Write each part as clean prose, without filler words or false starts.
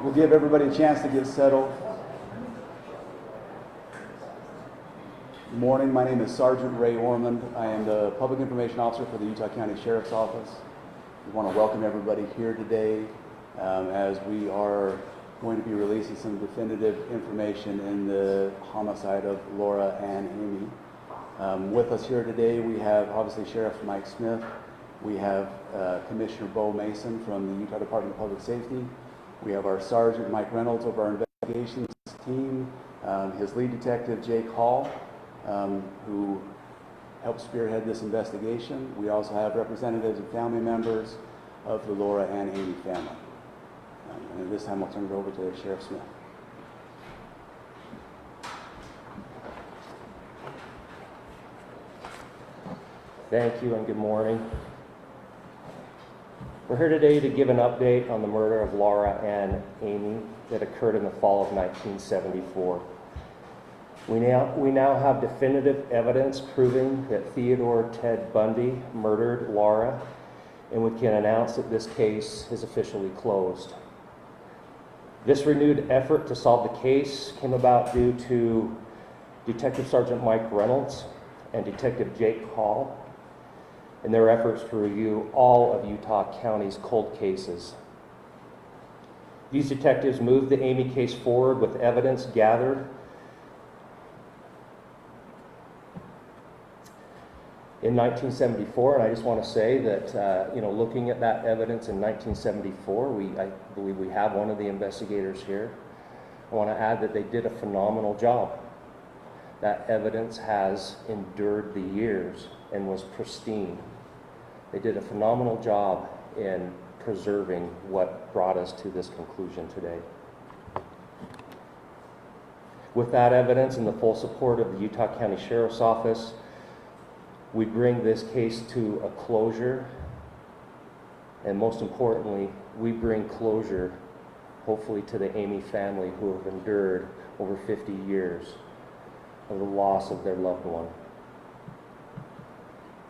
We'll give everybody a chance to get settled. Good morning. My name is Sergeant Ray Ormond. I am the Public Information Officer for the Utah County Sheriff's Office. We want to welcome everybody here today as we are going to be releasing some definitive information in the homicide of Laura Ann Aime. With us here today, we have obviously Sheriff Mike Smith. We have Commissioner Bo Mason from the Utah Department of Public Safety. We have our Sergeant Mike Reynolds of our investigations team, his lead detective Jake Hall, who helped spearhead this investigation. We also have representatives and family members of the Laura Ann Aime family. And at this time, I'll turn it over to Sheriff Smith. Thank you and good morning. We're here today to give an update on the murder of Laura Ann Aime that occurred in the fall of 1974. We now have definitive evidence proving that Theodore Ted Bundy murdered Laura, and we can announce that this case is officially closed. This renewed effort to solve the case came about due to Detective Sergeant Mike Reynolds and Detective Jake Hall in their efforts to review all of Utah County's cold cases. These detectives moved the Aime case forward with evidence gathered in 1974, and I just want to say that, looking at that evidence in 1974, I believe we have one of the investigators here. I want to add that they did a phenomenal job. That evidence has endured the years and was pristine. They did a phenomenal job in preserving what brought us to this conclusion today. With that evidence and the full support of the Utah County Sheriff's Office, we bring this case to a closure, and most importantly, we bring closure, hopefully, to the Aime family who have endured over 50 years of the loss of their loved one.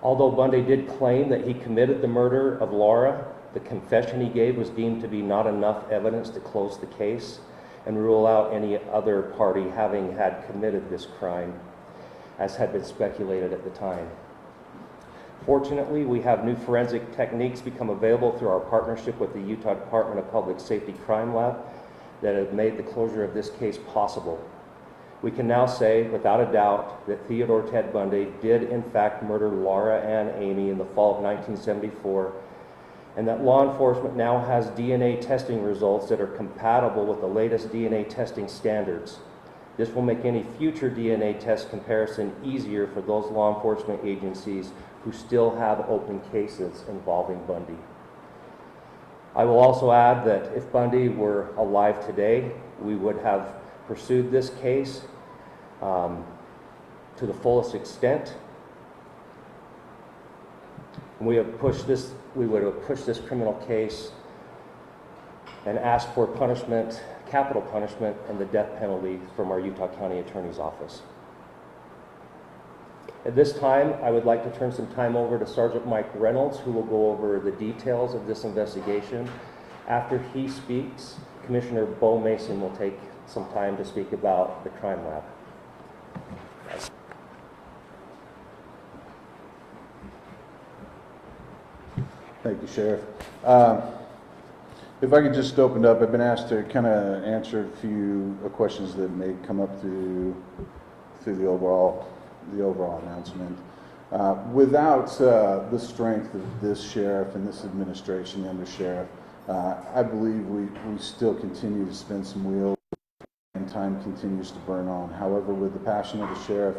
Although Bundy did claim that he committed the murder of Laura, the confession he gave was deemed to be not enough evidence to close the case and rule out any other party having had committed this crime, as had been speculated at the time. Fortunately, we have new forensic techniques become available through our partnership with the Utah Department of Public Safety Crime Lab that have made the closure of this case possible. We can now say, without a doubt, that Theodore Ted Bundy did in fact murder Laura Ann Aime in the fall of 1974, and that law enforcement now has DNA testing results that are compatible with the latest DNA testing standards. This will make any future DNA test comparison easier for those law enforcement agencies who still have open cases involving Bundy. I will also add that if Bundy were alive today, we would have pursued this case to the fullest extent. We would have pushed this criminal case and asked for punishment, capital punishment, and the death penalty from our Utah County Attorney's Office. At this time, I would like to turn some time over to Sergeant Mike Reynolds, who will go over the details of this investigation. After he speaks, Commissioner Bo Mason will take some time to speak about the crime lab. Thank you, Sheriff. If I could just open up, I've been asked to kind of answer a few questions that may come up through the overall announcement. Without the strength of this sheriff and this administration, the undersheriff, I believe we still continue to spin some wheels and time continues to burn on. However, with the passion of the sheriff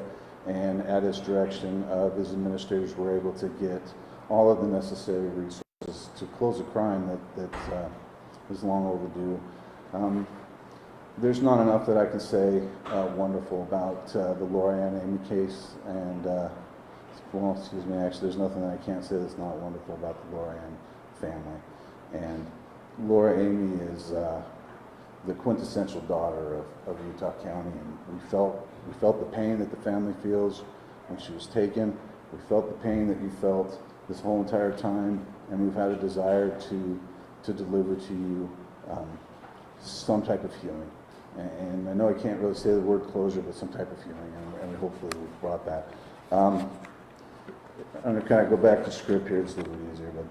and at his direction of his administrators, we're able to get all of the necessary resources to close a crime that is long overdue. There's not enough that I can say wonderful about the Laura Ann Aime case, and actually there's nothing that I can't say that's not wonderful about the Laura Ann family. And Laura Aime is the quintessential daughter of Utah County, and we felt the pain that the family feels when she was taken. We felt the pain that you felt this whole entire time, and we've had a desire to deliver to you some type of healing. And I know I can't really say the word closure, but some type of healing, and hopefully we've brought that. I'm going to kind of go back to script here, it's a little easier, but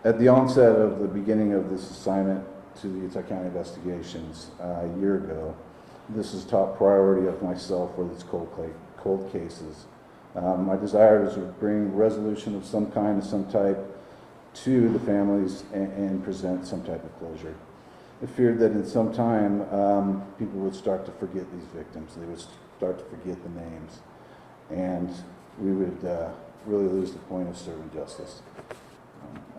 at the onset of the beginning of this assignment to the Utah County Investigations a year ago, this is top priority of myself for these cold cases. My desire is to bring resolution of some kind, of some type, to the families and present some type of closure. I feared that in some time, people would start to forget these victims. They would start to forget the names, and we would really lose the point of serving justice.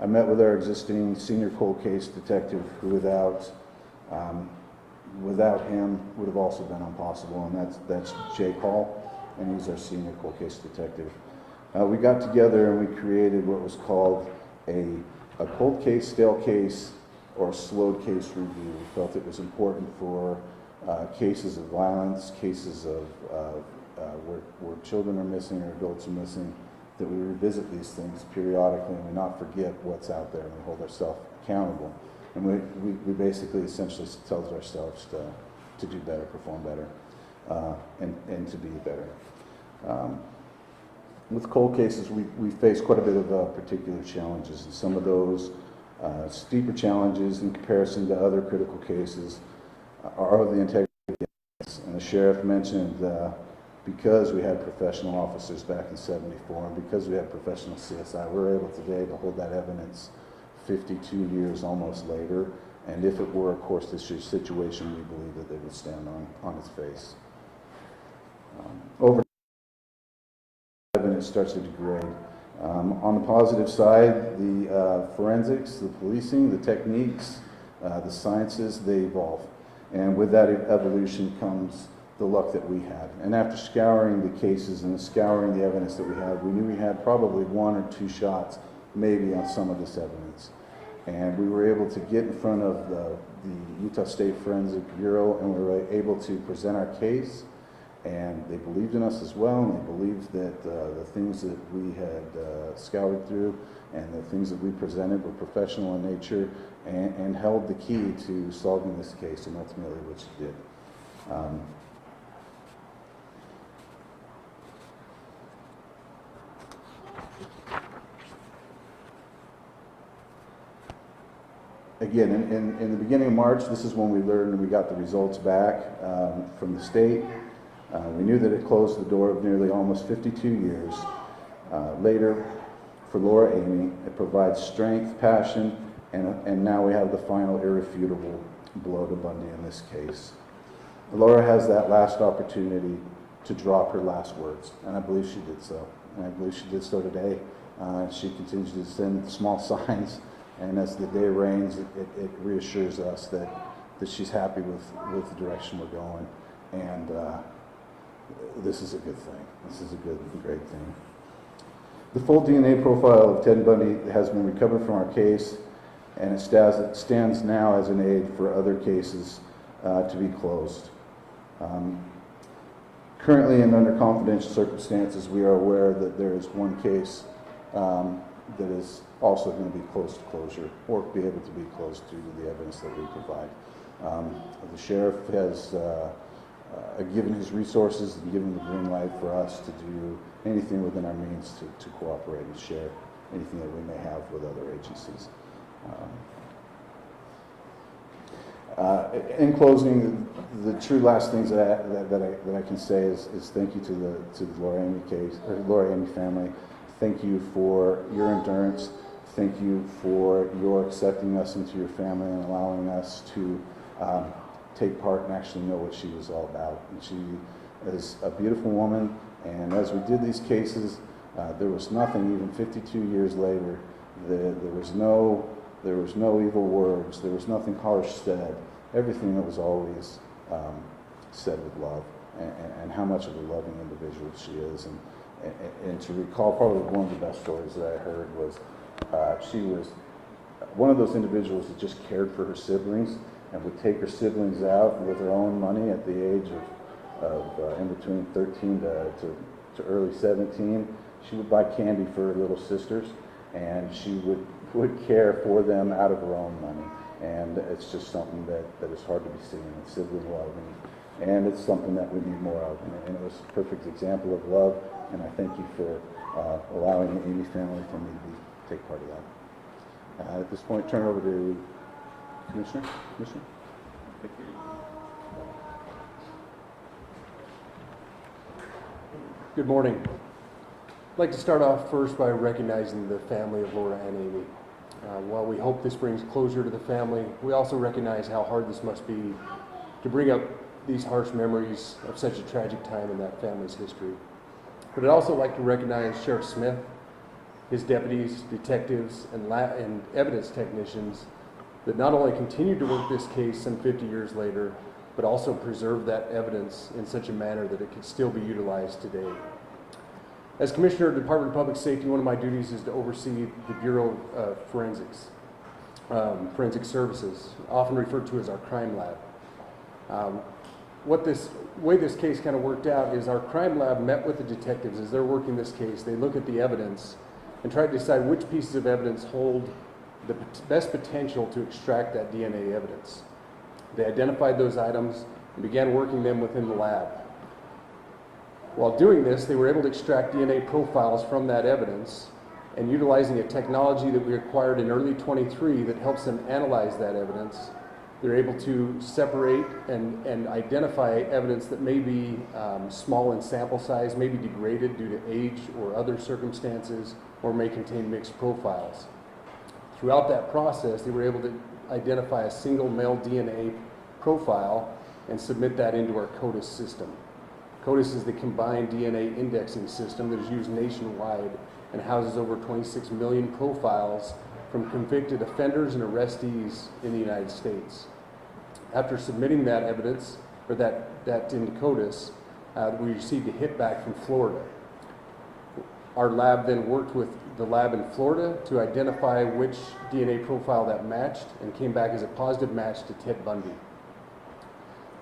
I met with our existing senior cold case detective, who without him would have also been impossible, and that's Jake Hall, and he's our senior cold case detective. We got together and we created what was called a cold case, stale case, or slowed case review. We felt it was important for cases of violence, cases of where children are missing or adults are missing, that we revisit these things periodically and we not forget what's out there, and we hold ourselves accountable. And we basically essentially tells ourselves to do better, perform better, and to be better. With cold cases, we face quite a bit of particular challenges, and some of those steeper challenges in comparison to other critical cases are the integrity. And the sheriff mentioned because we had professional officers back in '74, and because we had professional CSI, we're able today to hold that evidence 52 years almost later. And if it were a course district situation, we believe that they would stand on its face. Over evidence starts to degrade. On the positive side, the forensics, the policing, the techniques, the sciences, they evolve. And with that evolution comes the luck that we had. And after scouring the cases and scouring the evidence that we had, we knew we had probably 1 or 2 shots maybe on some of this evidence. And we were able to get in front of the Utah State Forensic Bureau, and we were able to present our case. And they believed in us as well, and they believed that the things that we had scoured through and the things that we presented were professional in nature, and held the key to solving this case, and ultimately which it did. Again, in the beginning of March, this is when we learned and we got the results back from the state. We knew that it closed the door of nearly almost 52 years. Later, for Laura Anne, it provides strength, passion, and now we have the final irrefutable blow to Bundy in this case. Laura has that last opportunity to drop her last words, and I believe she did so. And I believe she did so today. She continues to send small signs, and as the day rains, it reassures us that she's happy with the direction we're going. And this is a good thing. This is a great thing. The full DNA profile of Ted Bundy has been recovered from our case, and it stands now as an aid for other cases to be closed. Currently, and under confidential circumstances, we are aware that there is one case that is also going to be close to closure, or be able to be closed due to the evidence that we provide. The sheriff has given his resources and given the green light for us to do anything within our means to cooperate and share anything that we may have with other agencies. In closing, the true last things that I can say is thank you to the Laura Anime case, or Laura Anime family. Thank you for your endurance. Thank you for your accepting us into your family and allowing us to take part and actually know what she was all about. And she is a beautiful woman, and as we did these cases, there was nothing, even 52 years later, there was no evil words, there was nothing harsh said. Everything that was always said with love, and how much of a loving individual she is. And to recall, probably one of the best stories that I heard was she was one of those individuals that just cared for her siblings and would take her siblings out with her own money at the age of in between 13 to early 17. She would buy candy for her little sisters, and she would care for them out of her own money. And it's just something that is hard to be seen. It's sibling love, and it's something that we need more of. And it was a perfect example of love, and I thank you for allowing the Aime family for me to take part of that. At this point, turn it over to Commissioner. Commissioner? Thank you. Good morning. I'd like to start off first by recognizing the family of Laura Ann Aime. While we hope this brings closure to the family, we also recognize how hard this must be to bring up these harsh memories of such a tragic time in that family's history. But I'd also like to recognize Sheriff Smith, his deputies, detectives, and evidence technicians that not only continued to work this case some 50 years later, but also preserved that evidence in such a manner that it could still be utilized today. As Commissioner of the Department of Public Safety, one of my duties is to oversee the Bureau of Forensic Services, often referred to as our crime lab. Way this case kind of worked out is our crime lab met with the detectives as they're working this case. They look at the evidence and try to decide which pieces of evidence hold the best potential to extract that DNA evidence. They identified those items and began working them within the lab. While doing this, they were able to extract DNA profiles from that evidence, and utilizing a technology that we acquired in early 23 that helps them analyze that evidence, they're able to separate and identify evidence that may be small in sample size, may be degraded due to age or other circumstances, or may contain mixed profiles. Throughout that process, they were able to identify a single male DNA profile and submit that into our CODIS system. CODIS is the combined DNA indexing system that is used nationwide and houses over 26 million profiles from convicted offenders and arrestees in the United States. After submitting that evidence, or that into CODIS, we received a hit back from Florida. Our lab then worked with the lab in Florida to identify which DNA profile that matched, and came back as a positive match to Ted Bundy.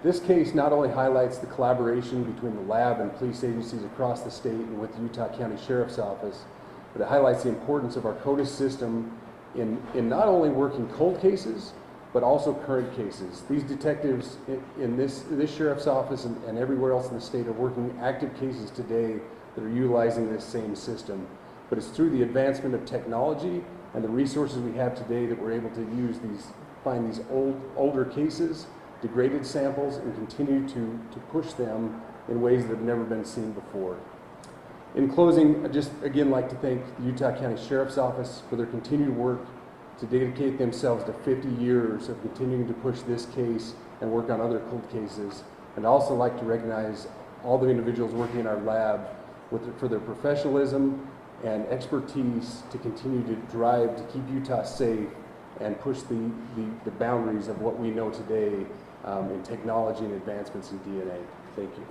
This case not only highlights the collaboration between the lab and police agencies across the state and with the Utah County Sheriff's Office, but it highlights the importance of our CODIS system in not only working cold cases, but also current cases. These detectives in this Sheriff's Office and everywhere else in the state are working active cases today that are utilizing this same system. But it's through the advancement of technology and the resources we have today that we're able to find these older cases, degraded samples, and continue to push them in ways that have never been seen before. In closing, I'd just again like to thank the Utah County Sheriff's Office for their continued work to dedicate themselves to 50 years of continuing to push this case and work on other cold cases. And I'd also like to recognize all the individuals working in our lab for their professionalism and expertise to continue to drive to keep Utah safe and push the boundaries of what we know today in technology and advancements in DNA. Thank you.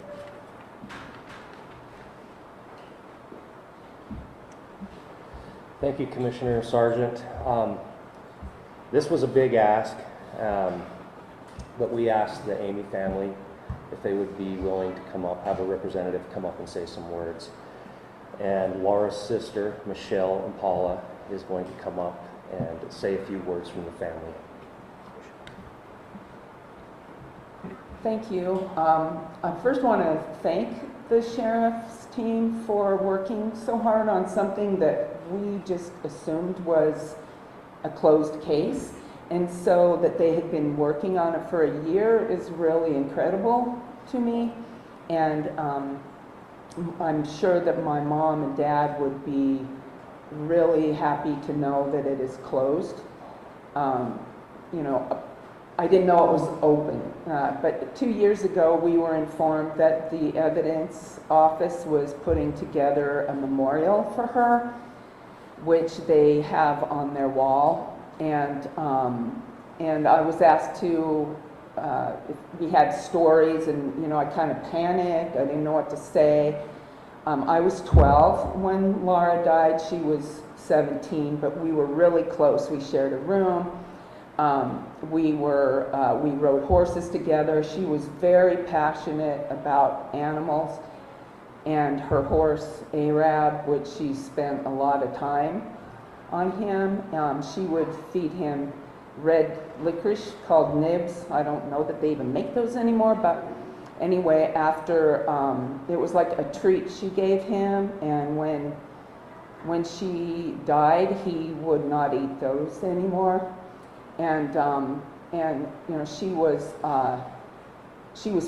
Thank you, Commissioner Sargent. This was a big ask, but we asked the Aime family if they would be willing to come up, have a representative come up and say some words. And Laura's sister, Michelle and Paula, is going to come up and say a few words from the family. Thank you. I first want to thank the sheriff's team for working so hard on something that we just assumed was a closed case. And so that they had been working on it for a year is really incredible to me. And I'm sure that my mom and dad would be really happy to know that it is closed. You know, I didn't know it was open, but 2 years ago we were informed that the evidence office was putting together a memorial for her, which they have on their wall. And I was asked to, if we had stories, and you know, I kind of panicked. I didn't know what to say. I was 12 when Laura died. She was 17, but we were really close. We shared a room. We rode horses together. She was very passionate about animals, and her horse Arab, which she spent a lot of time on him. She would feed him red licorice called nibs. I don't know that they even make those anymore, but anyway, after, it was like a treat she gave him, and when she died, he would not eat those anymore. And you know, she was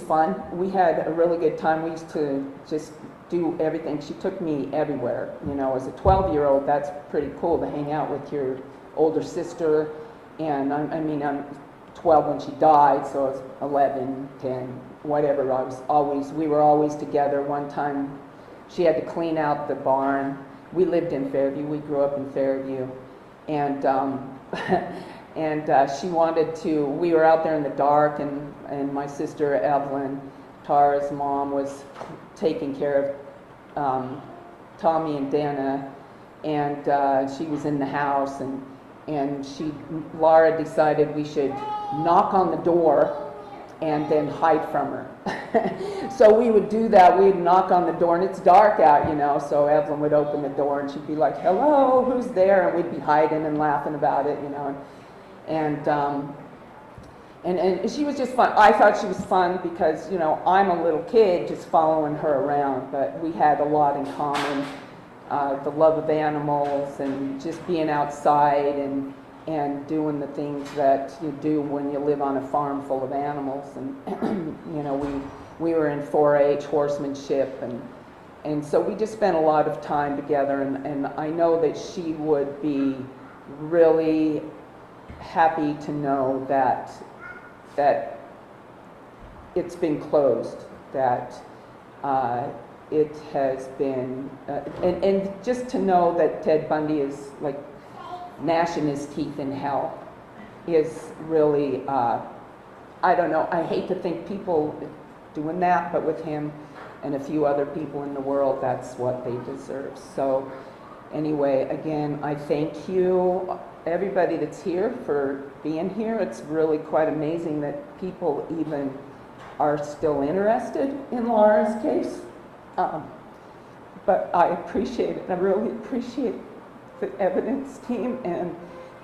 fun. We had a really good time. We used to just do everything. She took me everywhere. You know, as a 12-year-old, that's pretty cool to hang out with your older sister. And I mean, I'm 12 when she died, so I was 11, 10, whatever. We were always together. One time, she had to clean out the barn. We lived in Fairview. We grew up in Fairview. And she wanted to, we were out there in the dark, and my sister Evelyn, Tara's mom, was taking care of Tommy and Dana, and she was in the house, and Laura decided we should knock on the door and then hide from her. So we would do that. We'd knock on the door, and it's dark out, you know, so Evelyn would open the door, and she'd be like, hello, who's there? And we'd be hiding and laughing about it, you know. And she was just fun. I thought she was fun because, you know, I'm a little kid just following her around, but we had a lot in common. The love of animals and just being outside and doing the things that you do when you live on a farm full of animals. And, you know, we were in 4-H horsemanship, and so we just spent a lot of time together, and I know that she would be really happy to know that it's been closed, that it has been, and just to know that Ted Bundy is like gnashing his teeth in hell is really, I don't know, I hate to think people doing that, but with him and a few other people in the world, that's what they deserve. So anyway, again, I thank you, everybody that's here, for being here. It's really quite amazing that people even are still interested in Laura's case. But I appreciate it. I really appreciate the evidence team and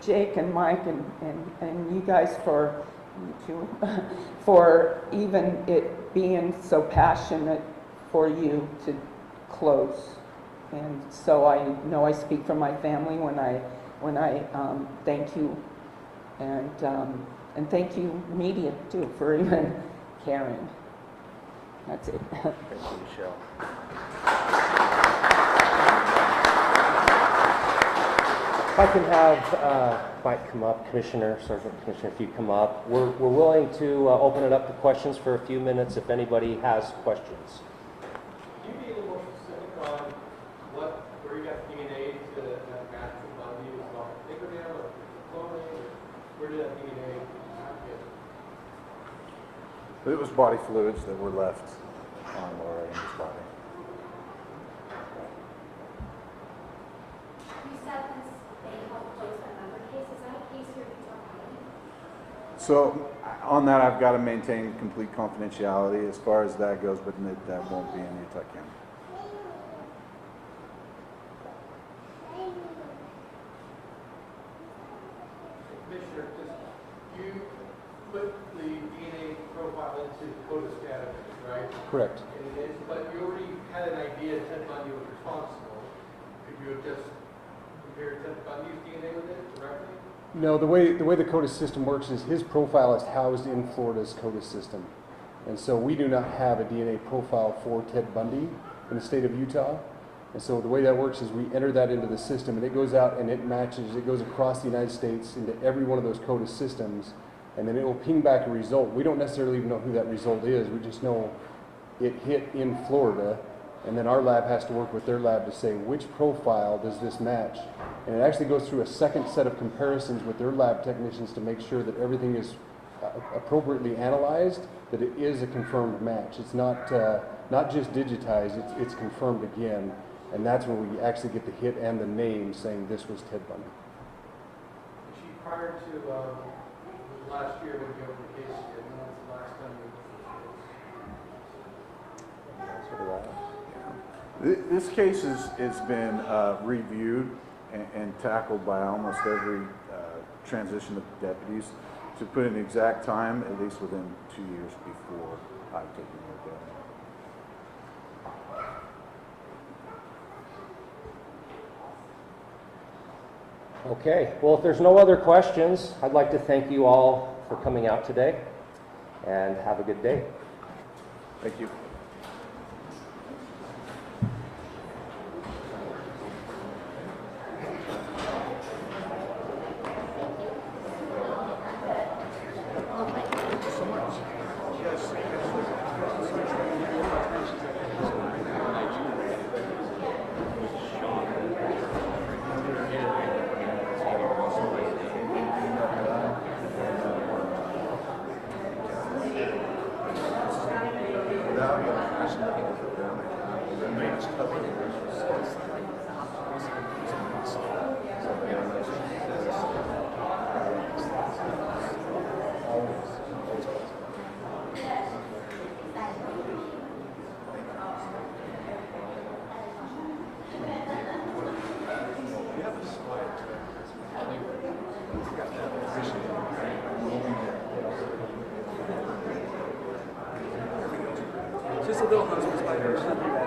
Jake and Mike and you guys for even it being so passionate for you to close. And so I know I speak for my family when I thank you, and thank you media too for even caring. That's it. Thank you, Michelle. If I can have Mike come up, Commissioner, Sergeant Commissioner, if you come up. We're willing to open it up to questions for a few minutes if anybody has questions. Can you be a little more specific on where you got DNA to that match with Bundy? Was it off the fingernail or clothing? Or where did that DNA get? It was body fluids that were left on Laura Aime's body. You said this they helped close that member case. Is that a case here in Utah County? So on that, I've got to maintain complete confidentiality as far as that goes, but that won't be in Utah County. Commissioner, you put the DNA profile into the CODIS database, right? Correct. And it is, but you already had an idea Ted Bundy was responsible. Could you have just compared Ted Bundy's DNA with it directly? No, the way the CODIS system works is his profile is housed in Florida's CODIS system. And so we do not have a DNA profile for Ted Bundy in the state of Utah. And so the way that works is we enter that into the system, and it goes out and it matches, it goes across the United States into every one of those CODIS systems, and then it will ping back a result. We don't necessarily even know who that result is. We just know it hit in Florida, and then our lab has to work with their lab to say which profile does this match. And it actually goes through a second set of comparisons with their lab technicians to make sure that everything is appropriately analyzed, that it is a confirmed match. It's not just digitized, it's confirmed again. And that's when we actually get the hit and the name saying this was Ted Bundy. She, prior to last year when you opened the case, and when was the last time you opened the case? This case has been reviewed and tackled by almost every transition of deputies to put an exact time, at least within 2 years before I've taken over. Okay, well, if there's no other questions, I'd like to thank you all for coming out today, and have a good day. Thank you. Just a little husband's by